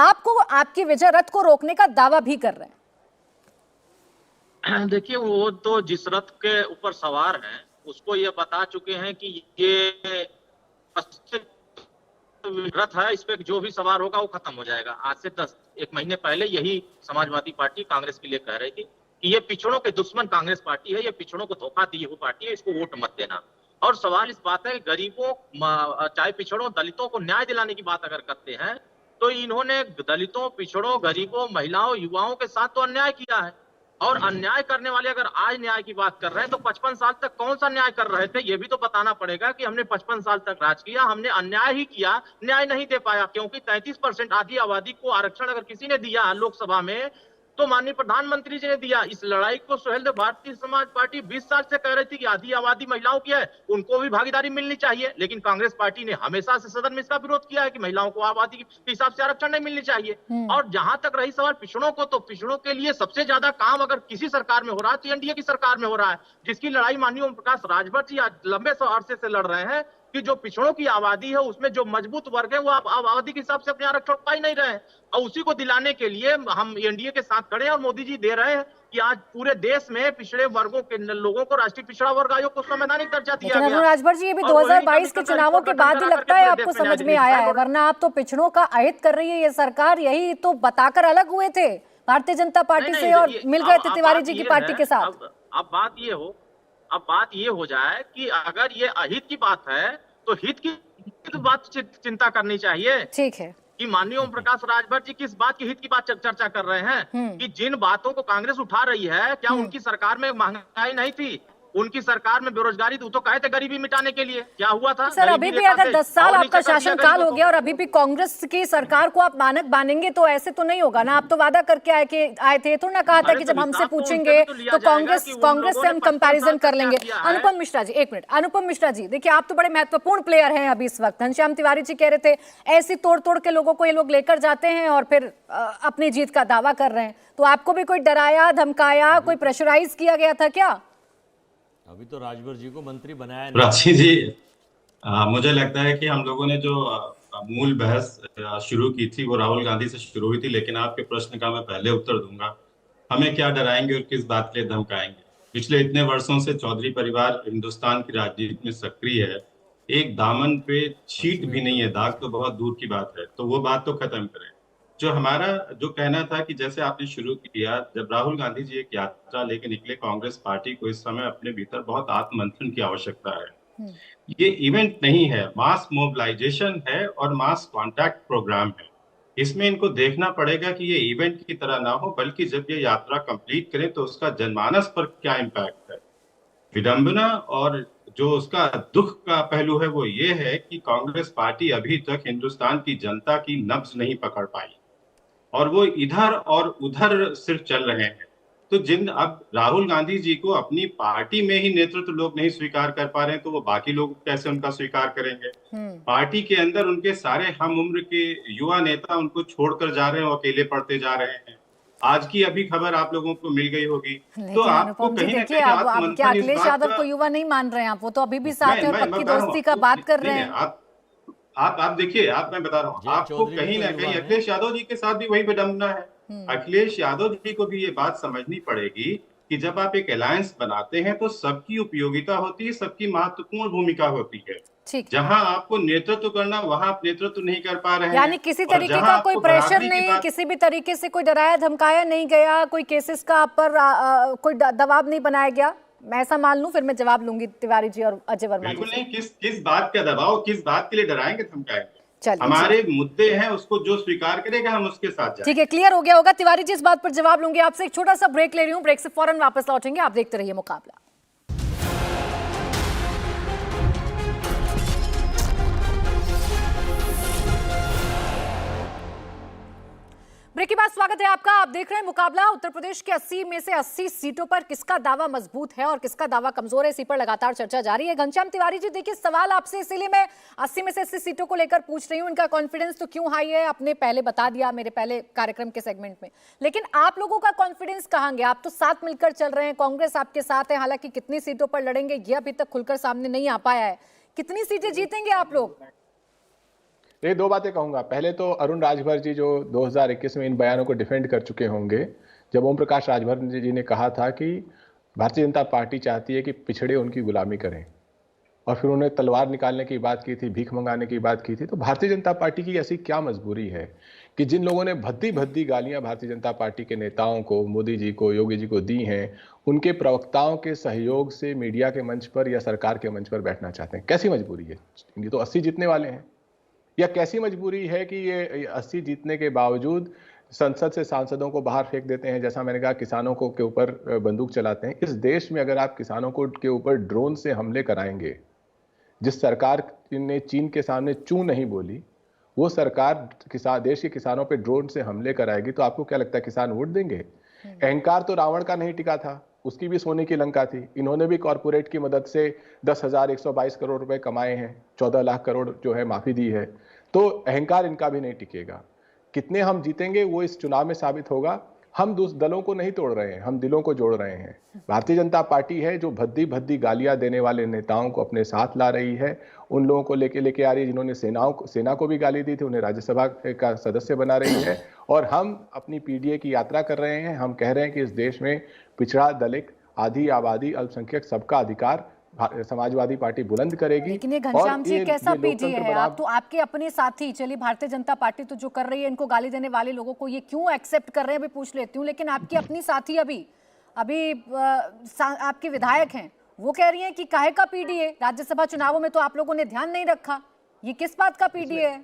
A: आपको, आपकी विजय रथ को रोकने का दावा भी कर रहे हैं।
I: देखिए, वो तो जिस रथ के ऊपर सवार हैं उसको ये बता चुके हैं कि ये रथ है, इस पे जो भी सवार होगा वो खत्म हो जाएगा। आज से 1 महीने पहले यही समाजवादी पार्टी कांग्रेस के लिए कह रही थी कि ये पिछड़ों के दुश्मन कांग्रेस पार्टी है, ये पिछड़ों को धोखा दी हुई पार्टी है, इसको वोट मत देना। और सवाल इस बात है, गरीबों, चाहे पिछड़ों, दलितों को न्याय दिलाने की बात अगर करते हैं तो इन्होंने दलितों, पिछड़ों, गरीबों, महिलाओं, युवाओं के साथ तो अन्याय किया है। और अन्याय करने वाले अगर आज न्याय की बात कर रहे हैं तो 55 साल तक कौन सा न्याय कर रहे थे ये भी तो बताना पड़ेगा कि हमने 55 साल तक राज किया, हमने अन्याय ही किया, न्याय नहीं दे पाया। क्योंकि 33% आधी आबादी को आरक्षण अगर किसी ने दिया लोकसभा में तो माननीय प्रधानमंत्री जी ने दिया। इस लड़ाई को सुहेलदेव भारतीय समाज पार्टी 20 साल से कह रही थी कि आधी आबादी महिलाओं की है, उनको भी भागीदारी मिलनी चाहिए, लेकिन कांग्रेस पार्टी ने हमेशा से सदन में इसका विरोध किया है कि महिलाओं को आबादी के हिसाब से आरक्षण नहीं मिलनी चाहिए। और जहां तक रही सवाल पिछड़ों को, तो पिछड़ों के लिए सबसे ज्यादा काम अगर किसी सरकार में हो रहा है तो एनडीए की सरकार में हो रहा है, जिसकी लड़ाई माननीय ओम प्रकाश राजभर जी आज लंबे अरसे से लड़ रहे हैं कि जो पिछड़ों की आबादी है उसमें जो मजबूत वर्ग है वो आबादी के हिसाब से अपने आरक्षण पा ही नहीं रहे हैं। और उसी को दिलाने के लिए हम एनडीए के साथ खड़े हैं और मोदी जी दे रहे हैं कि आज पूरे देश में पिछड़े वर्गों के लोगों को राष्ट्रीय पिछड़ा वर्ग आयोग को संवैधानिक दर्जा दिया गया।
A: अरुण राजभर जी, ये भी 2022 के चुनावों के बाद ही लगता है आपको समझ में आया है, वरना आप तो पिछड़ों का अहित कर रही है ये सरकार, यही तो बताकर अलग हुए थे भारतीय जनता पार्टी से और मिल गए थे तिवारी जी की पार्टी के साथ।
I: अब बात ये हो जाए कि अगर ये अहित की बात है तो हित की बात चिंता करनी चाहिए।
A: ठीक है
I: कि माननीय ओम प्रकाश राजभर जी किस बात की हित की बात चर्चा कर रहे हैं कि जिन बातों को कांग्रेस उठा रही है, क्या उनकी सरकार में महंगाई नहीं थी? उनकी सरकार में बेरोजगारी थी, तो कहे थे गरीबी मिटाने के लिए, क्या हुआ था?
A: सर अभी भी अगर 10 साल आपका शासनकाल हो गया और अभी भी कांग्रेस की सरकार को आप मानक मानेंगे तो ऐसे तो नहीं होगा ना। आप तो वादा करके आए थे, थोड़ा ना कहा था कि जब हमसे पूछेंगे तो कांग्रेस से हम कंपैरिजन कर लेंगे। अनुपम मिश्रा जी, 1 मिनट। अनुपम मिश्रा जी, देखिए आप तो बड़े महत्वपूर्ण प्लेयर हैं अभी इस वक्त। घनश्याम तिवारी जी कह रहे थे ऐसी तोड़ के लोगों को ये लोग लेकर जाते हैं और फिर अपनी जीत का दावा कर रहे हैं, तो आपको भी कोई डराया, धमकाया, कोई प्रेशराइज किया गया था क्या?
G: अभी तो राजभर जी को मंत्री बनाया नहीं।
J: प्राची जी, मुझे लगता है कि हम लोगों ने जो मूल बहस शुरू की थी वो राहुल गांधी से शुरू हुई थी, लेकिन आपके प्रश्न का मैं पहले उत्तर दूंगा। हमें क्या डराएंगे और किस बात के लिए धमकाएंगे? पिछले इतने वर्षों से चौधरी परिवार हिंदुस्तान की राजनीति में सक्रिय है, एक दामन पे छींट भी नहीं है, दाग तो बहुत दूर की बात है, तो वो बात तो खत्म करें। जो हमारा जो कहना था कि जैसे आपने शुरू किया, जब राहुल गांधी जी एक यात्रा लेके निकले, कांग्रेस पार्टी को इस समय अपने भीतर बहुत आत्ममंथन की आवश्यकता है। ये इवेंट नहीं है, मास मोबिलाइजेशन है और मास कॉन्टैक्ट प्रोग्राम है। इसमें इनको देखना पड़ेगा कि ये इवेंट की तरह ना हो, बल्कि जब ये यात्रा कंप्लीट करें तो उसका जनमानस पर क्या इम्पैक्ट है। विडंबना और जो उसका दुख का पहलू है वो ये है कि कांग्रेस पार्टी अभी तक हिंदुस्तान की जनता की नब्ज नहीं पकड़ पाई। और वो इधर और उधर सिर्फ चल रहे हैं। तो जिन अब राहुल गांधी जी को अपनी पार्टी में ही नेतृत्व लोग नहीं स्वीकार कर पा रहे हैं, तो वो बाकी लोग कैसे उनका स्वीकार करेंगे? पार्टी के अंदर उनके सारे हम उम्र के युवा नेता उनको छोड़कर जा रहे हैं, वो अकेले पड़ते जा रहे हैं। आज की अभी खबर आप लोगों को मिल गई होगी। तो आपको
A: अनुपम जी
J: कहीं ना
A: देखिए,
J: कहीं
A: आप क्या अखिलेश यादव को युवा नहीं मान रहे हैं? आप वो तो अभी भी साथ है और पक्की दोस्ती का बात कर रहे हैं।
J: आप देखिए, मैं बता रहा हूँ आपको, कहीं ना कहीं अखिलेश यादव जी के साथ भी वही विडंबना है। अखिलेश यादव जी को भी ये बात समझनी पड़ेगी कि जब आप एक अलायंस बनाते हैं तो सबकी उपयोगिता होती है, सबकी महत्वपूर्ण भूमिका होती है। जहां आपको नेतृत्व करना, वहां आप नेतृत्व नहीं कर पा रहे हैं।
A: यानी किसी तरीके का कोई प्रेशर नहीं, किसी भी तरीके से कोई डराया धमकाया नहीं गया, कोई केसेस का आप पर कोई दबाव नहीं बनाया गया, मैं ऐसा मान लूं? फिर मैं जवाब लूंगी तिवारी जी और अजय वर्मा जी।
J: बिल्कुल नहीं। किस बात का दबाव, किस बात के लिए डराएंगे धमकाएंगे? हमारे मुद्दे हैं, उसको जो स्वीकार करेगा हम उसके साथ जाएंगे।
A: ठीक है, क्लियर हो गया होगा। तिवारी जी इस बात पर जवाब लूंगी आपसे। एक छोटा सा ब्रेक ले रही हूँ, ब्रेक से फौरन वापस लौटेंगे। आप देखते रहिए मुकाबला। ब्रेक के बाद स्वागत है आपका। आप देख रहे हैं मुकाबला। उत्तर प्रदेश के 80 में से 80 सीटों पर किसका दावा मजबूत है और किसका दावा कमजोर है, इसी पर लगातार चर्चा जारी है। घनश्याम तिवारी जी, देखिए सवाल आपसे इसीलिए मैं 80 में से 80 सीटों को लेकर पूछ रही हूँ। इनका कॉन्फिडेंस तो क्यों हाई है, आपने पहले बता दिया मेरे पहले कार्यक्रम के सेगमेंट में, लेकिन आप लोगों का कॉन्फिडेंस कहां गया? आप तो साथ मिलकर चल रहे हैं, कांग्रेस आपके साथ है, हालांकि कितनी सीटों पर लड़ेंगे ये अभी तक खुलकर सामने नहीं आ पाया है। कितनी सीटें जीतेंगे आप लोग?
H: ये दो बातें कहूंगा। पहले तो अरुण राजभर जी जो 2021 में इन बयानों को डिफेंड कर चुके होंगे, जब ओम प्रकाश राजभर जी ने कहा था कि भारतीय जनता पार्टी चाहती है कि पिछड़े उनकी गुलामी करें, और फिर उन्होंने तलवार निकालने की बात की थी, भीख मंगाने की बात की थी। तो भारतीय जनता पार्टी की ऐसी क्या मजबूरी है कि जिन लोगों ने भद्दी भद्दी गालियां भारतीय जनता पार्टी के नेताओं को, मोदी जी को, योगी जी को दी हैं, उनके प्रवक्ताओं के सहयोग से मीडिया के मंच पर या सरकार के मंच पर बैठना चाहते हैं? कैसी मजबूरी है? ये तो 80 जीतने वाले हैं। या कैसी मजबूरी है कि ये 80 जीतने के बावजूद संसद से सांसदों को बाहर फेंक देते हैं, जैसा मैंने कहा, किसानों को के ऊपर बंदूक चलाते हैं। इस देश में अगर आप किसानों को के ऊपर ड्रोन से हमले कराएंगे, जिस सरकार ने चीन के सामने चू नहीं बोली, वो सरकार देश के किसानों पे ड्रोन से हमले कराएगी, तो आपको क्या लगता है किसान वोट देंगे? अहंकार तो रावण का नहीं टिका था, उसकी भी सोने की लंका थी। इन्होंने भी कॉरपोरेट की मदद से 10,122 करोड़ रुपए कमाए हैं, 14 लाख करोड़ जो है माफी दी है। तो अहंकार इनका भी नहीं टिकेगा। कितने हम जीतेंगे वो इस चुनाव में साबित होगा। हम दलों को नहीं तोड़ रहे हैं, हम दिलों को जोड़ रहे हैं। भारतीय जनता पार्टी है जो भद्दी भद्दी गालियां देने वाले नेताओं को अपने साथ ला रही है, उन लोगों को लेके आ रही है जिन्होंने सेना को भी गाली दी थी, उन्हें राज्यसभा का सदस्य बना रही है। और हम अपनी पीडीए की यात्रा कर रहे हैं। हम कह रहे हैं कि इस देश में पिछड़ा, दलित, आधी आबादी, अल्पसंख्यक सबका अधिकार समाजवादी पार्टी बुलंद करेगी।
A: लेकिन ये घनश्याम जी कैसा पीडीए है? आप तो आपके अपने साथी, चलिए भारतीय जनता पार्टी तो जो कर रही है, इनको गाली देने वाले लोगों को ये क्यों एक्सेप्ट कर रहे हैं, अभी पूछ लेती हूँ। लेकिन आपकी अपनी साथी अभी आपके विधायक हैं, वो कह रही हैं कि काहे का पीडीए, राज्यसभा चुनावों में तो आप लोगों ने ध्यान नहीं रखा। ये किस बात का पीडीए है?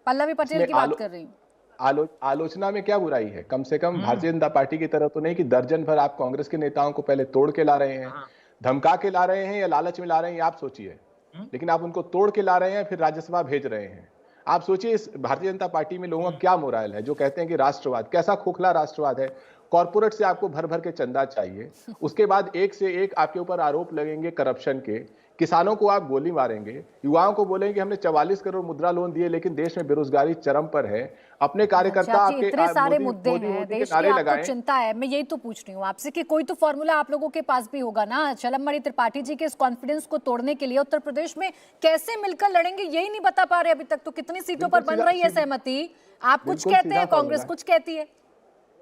A: पल्लवी पटेल की बात कर रही हूँ।
H: आलोचना में क्या बुराई है? कम से कम भारतीय जनता पार्टी की तरफ तो नहीं कि दर्जन भर आप कांग्रेस के नेताओं को पहले तोड़ के ला रहे हैं, धमका के ला रहे हैं या लालच में ला रहे हैं, आप सोचिए। लेकिन आप उनको तोड़ के ला रहे हैं, फिर राज्यसभा भेज रहे हैं। आप सोचिए इस भारतीय जनता पार्टी में लोगों का क्या मोराल है, जो कहते हैं कि राष्ट्रवाद, कैसा खोखला राष्ट्रवाद है। कॉर्पोरेट से आपको भर भर के चंदा चाहिए, उसके बाद एक से एक आपके ऊपर आरोप लगेंगे करप्शन के। किसानों को आप गोली मारेंगे, युवाओं को बोलेंगे हमने 44 करोड़ मुद्रा लोन दिए, लेकिन देश में बेरोजगारी चरम पर है। अपने कार्यकर्ता आपके
A: इतने सारे मुद्दे हैं, देश की आपको चिंता है। मैं यही तो पूछ रही हूँ आपसे कि कोई तो फॉर्मूला आप लोगों के पास भी होगा ना। चलममणि त्रिपाठी जी के इस कॉन्फिडेंस को तोड़ने के लिए उत्तर प्रदेश में कैसे मिलकर लड़ेंगे, यही नहीं बता पा रहे अभी तक। तो कितनी सीटों पर बन रही है सहमति? आप कुछ कहते हैं, कांग्रेस कुछ कहती है।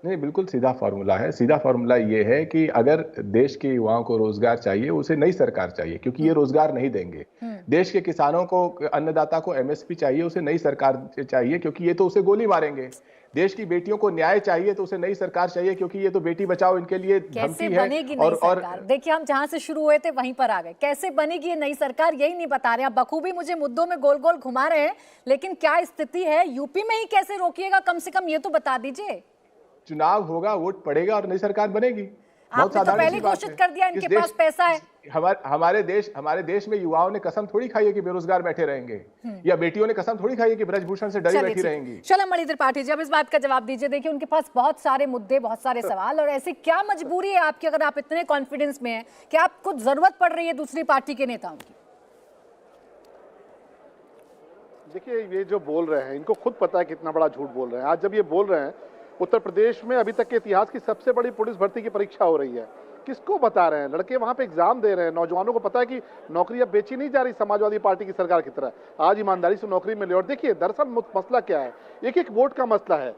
H: नहीं, बिल्कुल सीधा फॉर्मूला है। सीधा फॉर्मूला ये है कि अगर देश के युवाओं को रोजगार चाहिए, उसे नई सरकार चाहिए, क्योंकि ये रोजगार नहीं देंगे। देश के किसानों को, अन्नदाता को एमएसपी चाहिए, उसे नई सरकार चाहिए, क्योंकि ये तो उसे गोली मारेंगे। देश की बेटियों को न्याय चाहिए, तो उसे नई सरकार चाहिए, क्योंकि ये तो बेटी बचाओ इनके लिए धमकी है।
A: बनेगी नई सरकार? देखिए, हम जहां से शुरू हुए थे वहीं पर आ गए। कैसे बनेगी ये नई सरकार, यही नहीं बता रहे। आप बखूबी मुझे मुद्दों में गोल गोल घुमा रहे हैं, लेकिन क्या स्थिति है यूपी में ही कैसे रोकिएगा, कम से कम ये तो बता दीजिए।
H: चुनाव होगा, वोट पड़ेगा और नई सरकार बनेगी।
A: आपने तो पहले घोषित कर दिया इनके पास पैसा है,
H: हमारे देश में युवाओं ने कसम थोड़ी खाई है कि बेरोजगार बैठे रहेंगे, या बेटियों ने कसम थोड़ी खाई है कि ब्रजभूषण से डरी बैठी रहेंगी।
A: चलो मणि त्रिपाठी जी, अब इस बात का जवाब दीजिए। देखिए उनके पास बहुत सारे मुद्दे, बहुत सारे सवाल, और ऐसी क्या मजबूरी है आपकी, अगर आप इतने कॉन्फिडेंस में हैं कि आपको जरूरत पड़ रही है दूसरी पार्टी के नेताओं की?
F: देखिए, ये जो बोल रहे हैं इनको खुद पता है कितना बड़ा झूठ बोल रहे हैं। आज जब ये बोल रहे हैं उत्तर प्रदेश में अभी तक के इतिहास की सबसे बड़ी पुलिस भर्ती की परीक्षा हो रही है, किसको बता रहे हैं? लड़के वहां पे एग्जाम दे रहे हैं, नौजवानों को पता है कि नौकरी अब बेची नहीं जा रही समाजवादी पार्टी की सरकार की तरह। आज ईमानदारी से नौकरी मिले। और देखिए दरअसल मसला क्या है, एक एक वोट का मसला है।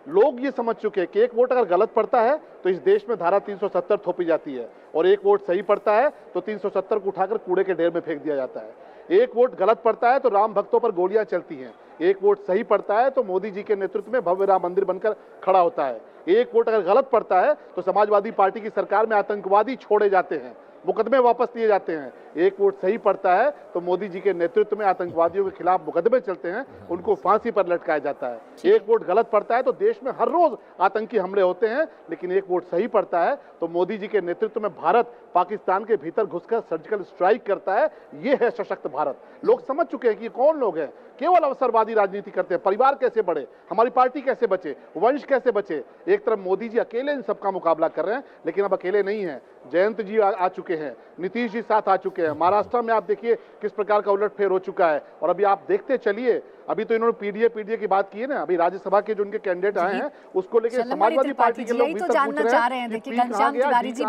F: लोग ये समझ चुके हैं कि एक वोट अगर गलत पड़ता है तो इस देश में धारा 370 थोपी जाती है, और एक वोट सही पड़ता है तो 370 को उठाकर कूड़े के ढेर में फेंक दिया जाता है। एक वोट गलत पड़ता है तो राम भक्तों पर गोलियां चलती हैं। एक वोट सही पड़ता है तो मोदी जी के नेतृत्व में भव्य राम मंदिर बनकर खड़ा होता है। एक वोट अगर गलत पड़ता है तो समाजवादी पार्टी की सरकार में आतंकवादी छोड़े जाते हैं, मुकदमे वापस लिए जाते हैं। एक वोट सही पड़ता है तो मोदी जी के नेतृत्व में आतंकवादियों के खिलाफ मुकदमे चलते हैं, उनको फांसी पर लटकाया जाता है। एक वोट गलत पड़ता है तो देश में हर रोज आतंकी हमले होते हैं, लेकिन एक वोट सही पड़ता है तो मोदी जी के नेतृत्व में भारत पाकिस्तान के भीतर घुसकर सर्जिकल स्ट्राइक करता है। ये है सशक्त भारत। लोग समझ चुके हैं कि कौन लोग हैं, केवल अवसरवादी राजनीति करते हैं। परिवार कैसे बढ़े, हमारी पार्टी कैसे बचे, वंश कैसे बचे। एक तरफ मोदी जी अकेले इन सबका मुकाबला कर रहे हैं, लेकिन अब अकेले नहीं है। जयंत जी आ चुके हैं, नीतीश जी साथ आ चुके हैं। महाराष्ट्र में आप देखिए किस प्रकार का उलटफेर हो चुका है। और अभी आप देखते चलिए, अभी तो इन्होंने पीडीए की बात की है ना, अभी राज्यसभा के जो उनके कैंडिडेट आए हैं उसको लेकर समाजवादी पार्टी के लोग भी
A: तो जानना चाह रहे हैं। देखिए घनश्याम तिवारी जी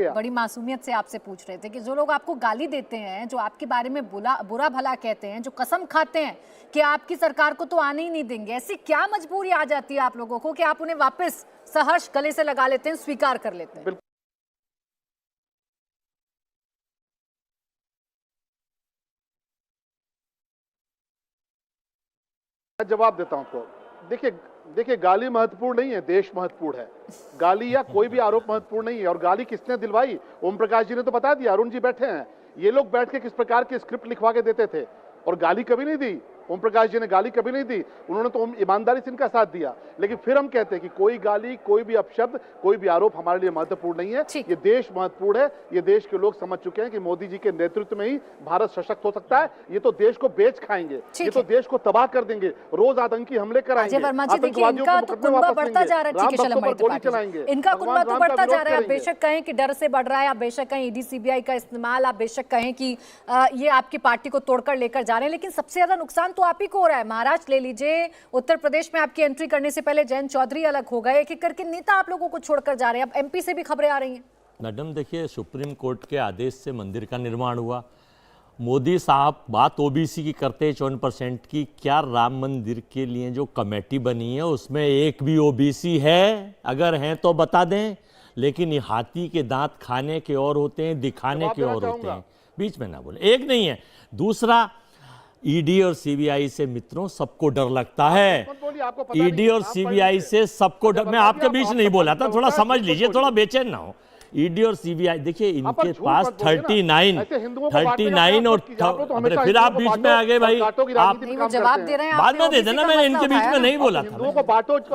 A: बड़ी मासूमियत से आपसे पूछ रहे थे कि जो लोग आपको गाली देते हैं, जो आपके बारे में बुरा भला कहते हैं, जो कसम खाते हैं कि आपकी सरकार को तो आने ही नहीं देंगे, ऐसी क्या मजबूरी आ जाती है आप लोगों को कि आप उन्हें वापस सहर्ष गले से लगा लेते हैं, स्वीकार कर लेते हैं?
F: जवाब देता हूं आपको। देखिए गाली महत्वपूर्ण नहीं है, देश महत्वपूर्ण है। गाली या कोई भी आरोप महत्वपूर्ण नहीं है। और गाली किसने दिलवाई, ओम प्रकाश जी ने तो बता दिया। अरुण जी बैठे हैं, ये लोग बैठ के किस प्रकार के स्क्रिप्ट लिखवा के देते थे, और गाली कभी नहीं दी। ओम प्रकाश जी ने गाली कभी नहीं दी, उन्होंने तो ईमानदारी से इनका साथ दिया। लेकिन फिर हम कहते हैं कि कोई गाली, कोई भी अपशब्द, कोई भी आरोप हमारे लिए महत्वपूर्ण नहीं है। ये देश महत्वपूर्ण है। ये देश के लोग समझ चुके हैं कि मोदी जी के नेतृत्व में ही भारत सशक्त हो सकता है। ये तो देश को बेच खाएंगे, ये तो देश को तबाह कर देंगे। रोज आतंकी हमले कराएंगे,
A: इनका तो कुनबा बढ़ता जा रहा है। इनका कुनबा तो बढ़ता जा रहा है। आप बेशक कहें कि डर से बढ़ रहा है, आप बेशक कहें ईडी सीबीआई का इस्तेमाल, आप बेशक कहें कि ये आपकी पार्टी को तोड़कर लेकर जा रहे हैं, लेकिन सबसे ज्यादा नुकसान तो आप ही को हो रहा है। महाराष्ट्र ले लीजिए, उत्तर प्रदेश में आपकी एंट्री करने से पहले जयंत चौधरी अलग हो गए, एक एक करके नेता आप लोगों को छोड़कर जा रहे हैं। अब एमपी से भी खबरें आ रही हैं।
G: मैडम देखिए, सुप्रीम कोर्ट के आदेश से मंदिर का निर्माण हुआ। मोदी साहब बात ओबीसी की करते हैं 54% की, क्या राम मंदिर के लिए जो कमेटी बनी है उसमें एक भी ओबीसी है? अगर हैं तो बता दें। लेकिन ये हाथी के दांत खाने के और होते हैं, दिखाने के और होते हैं। बीच में ना बोले। एक नहीं है। दूसरा, ईडी और सीबीआई से मित्रों सबको डर लगता है। ईडी और सीबीआई से सबको डर। मैं आपके बीच नहीं बोला था, थोड़ा समझ लीजिए, थोड़ा बेचैन ना हो। ईडी और सीबीआई देखिए, इनके पास 39 और फिर आप बीच में आ गए भाई। आप
A: जवाब दे रहे हैं,
G: बाद में दे देना, मैंने इनके बीच में नहीं बोला था।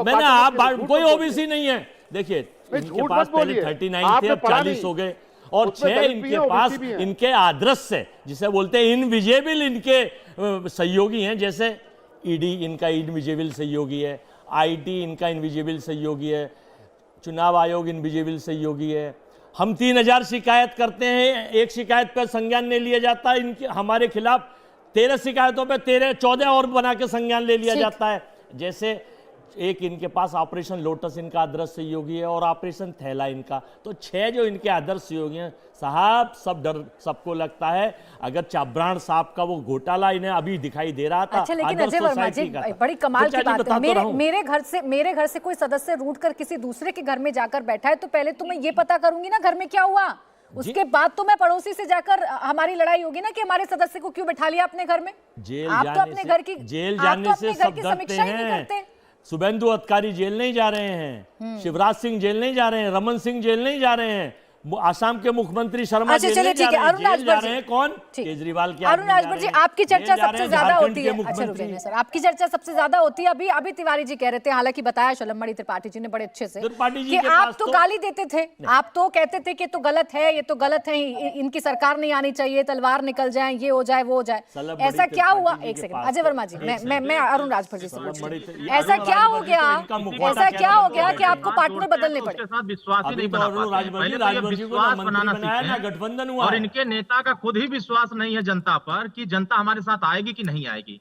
G: मैंने आप कोई ओबीसी नहीं है। देखिए इनके पास पहले 39 थे, अब 40 हो गए, और 6 इनके पास इनके आदर्श से, जिसे बोलते हैं इनविजिबल, इनके सहयोगी हैं। जैसे ईडी इनका इनविजिबल सहयोगी है, आईटी इनका इनविजिबल सहयोगी है, चुनाव आयोग इनविजिबल सहयोगी है। हम 3000 शिकायत करते हैं, एक शिकायत पर संज्ञान नहीं लिया जाता। इनके हमारे खिलाफ 13 शिकायतों पे 14 और बना के संज्ञान ले लिया जाता है। जैसे एक इनके पास ऑपरेशन लोटस इनका आदर्श सहयोगी है, और ऑपरेशन थैला इनका। तो 6 जो इनके आदर्श सहयोगी हैं साहब, सब डर सबको लगता है। अगर चाब्राण साहब का वो घोटाला इन्हें अभी दिखाई दे रहा था।
A: अच्छा, लेकिन अजय वर्मा जी, बड़ी कमाल की बात है। मेरे घर से कोई सदस्य रूठ कर किसी दूसरे के घर में जाकर बैठा है, तो पहले तो मैं ये पता करूंगी ना घर में क्या हुआ, उसके बाद तो मैं पड़ोसी से जाकर हमारी लड़ाई होगी ना कि हमारे सदस्य को क्यों बैठा लिया अपने घर में। आप तो अपने घर की समीक्षा ही नहीं करते।
G: शुभेंदु अधिकारी जेल नहीं जा रहे हैं, शिवराज सिंह जेल नहीं जा रहे हैं, रमन सिंह जेल नहीं जा रहे हैं, आसाम के मुख्यमंत्री शर्मा
A: अच्छा,
G: जेल
A: चलिए,
G: नहीं जा
A: ठीक है,
G: रहे हैं,
A: अरुण
G: जेल
A: राजभर
G: जा
A: जी।
G: रहे हैं कौन?
A: ठीक।
G: केजरीवाल के
A: अरुण
G: आदमी जा
A: राजभर
G: रहे
A: जी,
G: हैं।
A: आपकी
G: जेल
A: चर्चा
G: जा रहे
A: सबसे
G: हैं
A: ज्यादा
G: झारखंड
A: होती
G: के
A: है। अच्छा, रुक
G: मुख्यमंत्री।
A: जाइए सर, आपकी चर्चा सबसे ज्यादा होती है। अभी तिवारी जी कह रहे थे, हालांकि बताया शलमणि त्रिपाठी जी ने बड़े अच्छे से
G: त्रिपाठी जी
A: कि
G: के
A: आप
G: पास
A: तो
G: तो-
A: गाली देते थे, आप तो कहते थे कि तो गलत है, ये तो गलत है, इनकी सरकार नहीं आनी चाहिए, तलवार निकल जाए, ये हो जाए, वो हो जाए।
G: शलमणि
A: ऐसा क्या हुआ?
G: त्रिपाठी जी
A: एक
G: के
A: सेकंड,
G: पास
A: अजय
G: तो-
A: वर्मा जी,
G: एक
A: मैं
G: सेकंड।
A: अरुण राजभर जी से
G: शलमणि
A: पूछती
G: तो-
A: हूँ,
G: ये
A: ऐसा
G: अरुण
A: क्या
G: राजभर
A: हो
G: जी
A: गया,
G: तो इनका मुखौटा
A: ऐसा
G: क्या
A: क्या
G: है,
A: हो
G: तो
A: गया
G: बैठे
A: कि आपको
G: हैं।
A: पार्टनर बदलने पड़े?
I: उसके साथ विश्वास ही
G: अभी
I: नहीं
G: तो
I: बना
G: अरुण
I: पाते हैं।
G: राजभर
I: पहले
G: जी,
I: तो ये
G: राजभर जी को ना
I: विश्वास
G: मंत्री
I: बनाना
G: बनाया ना
I: सीखें।
G: गठबंधन हुआ
I: और
G: है।
I: इनके नेता का खुद ही विश्वास नहीं है जनता पर कि जनता हमारे साथ आएगी कि नहीं आएगी।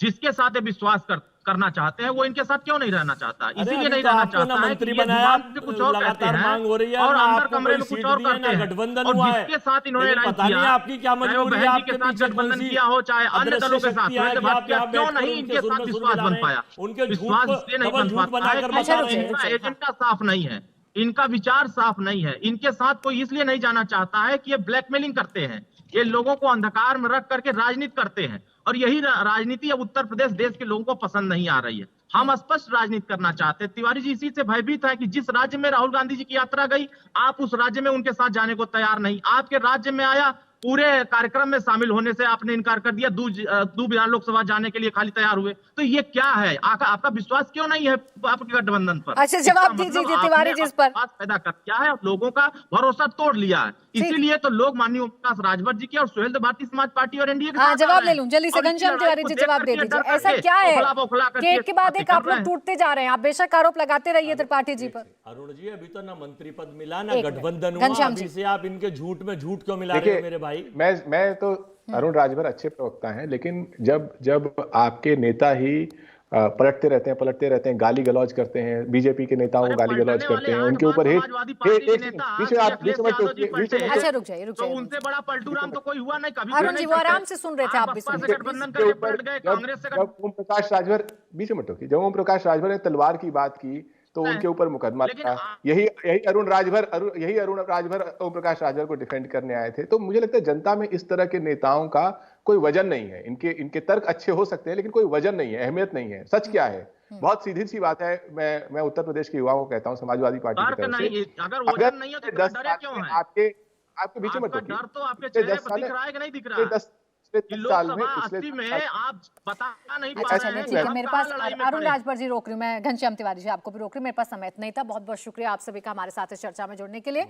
I: जिसके साथ ये विश्वास करना चाहते हैं वो इनके साथ क्यों नहीं रहना चाहता?
G: अरे
I: इसीलिए
G: अभी
I: नहीं
G: तो
I: रहना
G: आपको ना
I: चाहता है कि
G: मंत्री
I: ये
G: बनाया,
I: जुबान से कुछ और कहते
G: लगातार
I: हैं
G: मांग हो रही है,
I: और
G: ना
I: अंदर
G: आपको
I: कमरे
G: कोई
I: में कुछ
G: सीट
I: और
G: दी है,
I: करते
G: ना
I: हैं।
G: गठबंधन
I: और
G: हुआ है।
I: जिसके साथ इन्होंने
G: लेकिन
I: राय
G: पता नहीं
I: किया,
G: आपकी क्या
I: चाहे वो
G: मजबूरी है,
I: बहन जी के
G: आपके
I: साथ
G: पीछे
I: गठबंधन
G: कौन सी
I: किया हो, चाहे अन्य
G: अदृश्य
I: दलों के साथ,
G: शक्तियां हैं
I: सुरेंद्र
G: कि आप
I: भट्ट
G: यहाँ
I: क्यों
G: बैठकर
I: नहीं
G: उनके
I: इनके
G: सुर
I: साथ
G: में सुर
I: विश्वास
G: मिला
I: बन
G: रहे
I: पाया?
G: हैं? उनके झूठ
I: विश्वास
G: को
I: इसलिए नहीं
G: डबल
I: बन
G: झूठ
I: पाता है
G: बनाकर
I: कि
A: अच्छा,
G: बता
A: रुक
G: रहे
A: जाइए,
G: हैं।
A: रुक
I: इनका
A: जाइए,
I: एजेंडा साफ नहीं है, इनका विचार साफ नहीं है। इनके साथ कोई इसलिए नहीं जाना चाहता है कि ये ब्लैकमेलिंग करते हैं, ये लोगों को अंधकार में रख करके राजनीति करते हैं। और यही राजनीति अब उत्तर प्रदेश देश के लोगों को पसंद नहीं आ रही है। हम स्पष्ट राजनीति करना चाहते हैं। तिवारी जी इसी से भयभीत है कि जिस राज्य में राहुल गांधी जी की यात्रा गई, आप उस राज्य में उनके साथ जाने को तैयार नहीं। आपके राज्य में आया, पूरे कार्यक्रम में शामिल होने से आपने इनकार कर दिया। दो बिहार लोकसभा जाने के लिए खाली तैयार हुए। तो ये क्या है? आपका विश्वास क्यों नहीं है आपके गठबंधन पर?
A: अच्छा, जवाब
I: इसका
A: दीजिए
I: मतलब
A: तिवारी
I: आपने
A: जी इस पर।
I: विश्वास पैदा कर दिया है और लोगों का भरोसा तोड़ लिया है। इसीलिए तो लोग माननीय ओम प्रकाश राजभर जी के और सुहेलदेव भारतीय समाज पार्टी और एनडीए के
A: हाँ,
I: साथ आ
A: जवाब
I: रहे
A: ले
I: हैं।
A: लूं जल्दी से।
I: और इसी
A: घनश्याम
I: लड़ाई
A: तिवारी
I: को
A: जी,
I: देख
A: जवाब
I: करके
A: दे दीजिए,
I: डर
A: ऐसा
I: करके
A: क्या है
I: बौखला करके
A: कि एक के बाद एक
I: बातें
A: आप
I: कर रहे
A: लोग
I: हैं।
A: टूटते जा रहे हैं? आप बेशक आरोप लगाते रहिए त्रिपाठी जी पर।
G: अरुण जी, अभी तो ना मंत्री पद मिला, ना
A: एक मिनट।
G: गठबंधन हुआ,
A: घनश्याम
G: अभी
A: जी।
G: से आप इनके झूठ में झूठ क्यों मिला रहे हो मेरे भाई?
H: मैं तो अरुण राजभर अच्छे प्रवक्ता हैं, लेकिन जब आपके नेता ही पलटते रहते हैं, गाली गलौज करते हैं, बीजेपी के नेताओं को गाली गलौज करते हैं, उनके ऊपर
I: समाजवादी पार्टी के नेता अखिलेश यादव जी पलटे हैं।
A: अच्छा, रुक जाइए, रुक
I: तो
A: जाइए।
I: उनसे बड़ा पलटू राम तो कोई हुआ नहीं कभी।
A: अरुण जी, वो आराम से सुन रहे थे, आप भी सुन
I: बसपा
A: रहे
I: से
A: थे।
I: गठबंधन
H: के
I: करके
H: ऊपर
I: पलट गए, कांग्रेस से
H: जब ओम प्रकाश राजभर बीच में टोकी, जब ओम प्रकाश राजभर ने तलवार की बात की तो उनके ऊपर मुकदमा
I: लेकिन
H: था। यही अरुण राजभर ओम प्रकाश राजभर को डिफेंड करने आए थे। तो मुझे लगता है जनता में इस तरह के नेताओं का कोई वजन नहीं है। इनके तर्क अच्छे हो सकते हैं, लेकिन कोई वजन नहीं है, अहमियत नहीं है। सच क्या है? बहुत सीधी सी बात है। मैं उत्तर प्रदेश के युवाओं को कहता हूँ, समाजवादी पार्टी की
I: तर्क
H: तरफ
I: नहीं,
H: से,
I: अगर वजन नहीं है तो
H: 10
I: डरे
H: साल
I: क्यों
H: में
I: है?
H: आपके बीच में
I: आपका
H: टोकी,
I: डर तो आपके
H: पिछले
I: चेहरे
H: 10
I: पर
H: साल
I: दिख रहा है कि नहीं दिख रहा है? कि
H: 10 साल में
I: लोकसभा
H: पिछले
I: 80 में
H: 10 साल
I: आप बता नहीं पा
A: अच्छा,
I: रहे
A: चलिए,
I: हैं
A: ठीक है।
I: कि
A: मेरे
I: हम
A: पास
I: कहाँ लड़ाई में
A: अरुण
I: खड़े हैं।
A: राजभर जी रोक रही हूँ, मैं घनश्याम तिवारी जी आपको भी रोक रही हूँ। मेरे पास समय नहीं था। बहुत बहुत शुक्रिया आप सभी का हमारे साथ इस चर्चा में जुड़ने के लिए।